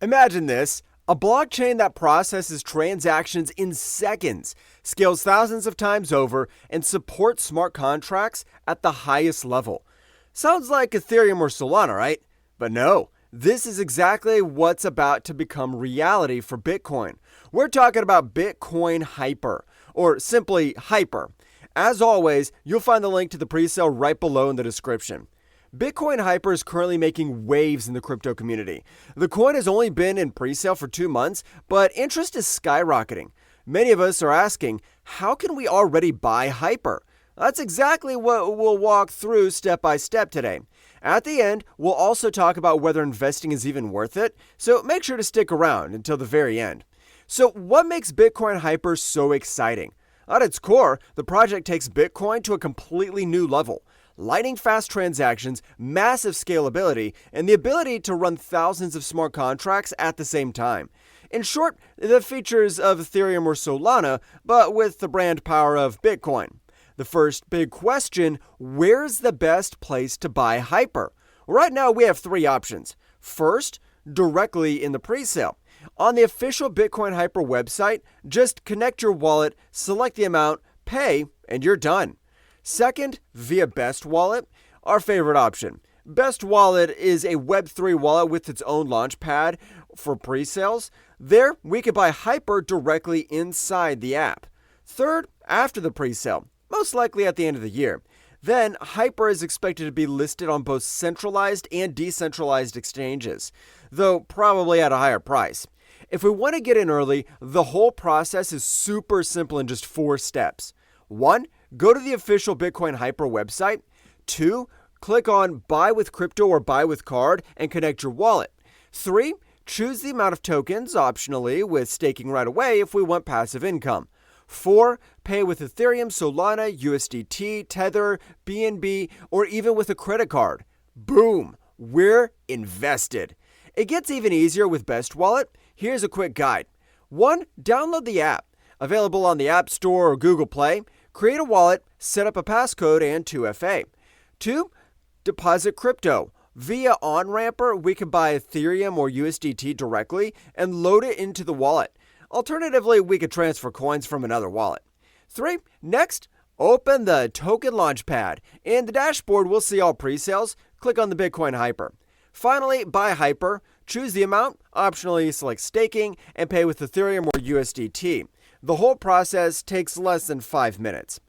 Imagine this: a blockchain that processes transactions in seconds, scales thousands of times over, and supports smart contracts at the highest level. Sounds like Ethereum or Solana, right? But no, this is exactly what's about to become reality for Bitcoin. We're talking about Bitcoin Hyper, or simply Hyper. As always, you'll find the link to the presale right below in the description. Bitcoin Hyper is currently making waves in the crypto community. The coin has only been in presale for 2 months, but interest is skyrocketing. Many of us are asking, how can we already buy Hyper? That's exactly what we'll walk through step by step today. At the end, we'll also talk about whether investing is even worth it, so make sure to stick around until the very end. So what makes Bitcoin Hyper so exciting? At its core, the project takes Bitcoin to a completely new level. Lightning fast transactions, massive scalability, and the ability to run thousands of smart contracts at the same time. In short, the features of Ethereum or Solana, but with the brand power of Bitcoin. The first big question: where's the best place to buy Hyper? Right now we have 3 options. First, directly in the presale. On the official Bitcoin Hyper website, just connect your wallet, select the amount, pay, and you're done. Second, via Best Wallet, our favorite option. Best Wallet is a Web3 wallet with its own launchpad for presales. There, we can buy Hyper directly inside the app. Third, after the presale, most likely at the end of the year. Then, Hyper is expected to be listed on both centralized and decentralized exchanges, though probably at a higher price. If we want to get in early, the whole process is super simple in just 4 steps. 1. Go to the official Bitcoin Hyper website. 2. Click on Buy with Crypto or Buy with Card and connect your wallet. 3. Choose the amount of tokens, optionally, with staking right away if we want passive income. 4. Pay with Ethereum, Solana, USDT, Tether, BNB, or even with a credit card. Boom! We're invested. It gets even easier with Best Wallet. Here's a quick guide. 1. Download the app. Available on the App Store or Google Play. Create a wallet, set up a passcode and 2FA. 2. Deposit crypto. Via OnRamper, we can buy Ethereum or USDT directly and load it into the wallet. Alternatively, we could transfer coins from another wallet. 3. Next, open the token launchpad. In the dashboard, we'll see all presales. Click on the Bitcoin Hyper. Finally, buy Hyper. Choose the amount, optionally select staking, and pay with Ethereum or USDT. The whole process takes less than 5 minutes.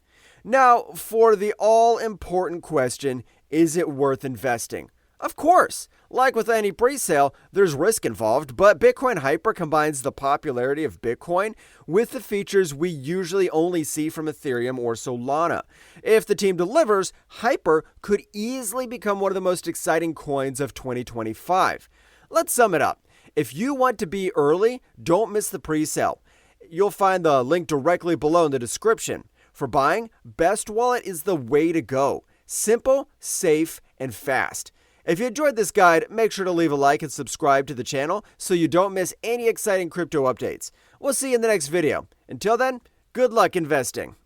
Now, for the all-important question, is it worth investing? Of course! Like with any presale, there's risk involved, but Bitcoin Hyper combines the popularity of Bitcoin with the features we usually only see from Ethereum or Solana. If the team delivers, Hyper could easily become one of the most exciting coins of 2025. Let's sum it up. If you want to be early, don't miss the presale. You'll find the link directly below in the description. For buying, Best Wallet is the way to go. Simple, safe, and fast. If you enjoyed this guide, make sure to leave a like and subscribe to the channel so you don't miss any exciting crypto updates. We'll see you in the next video. Until then, good luck investing.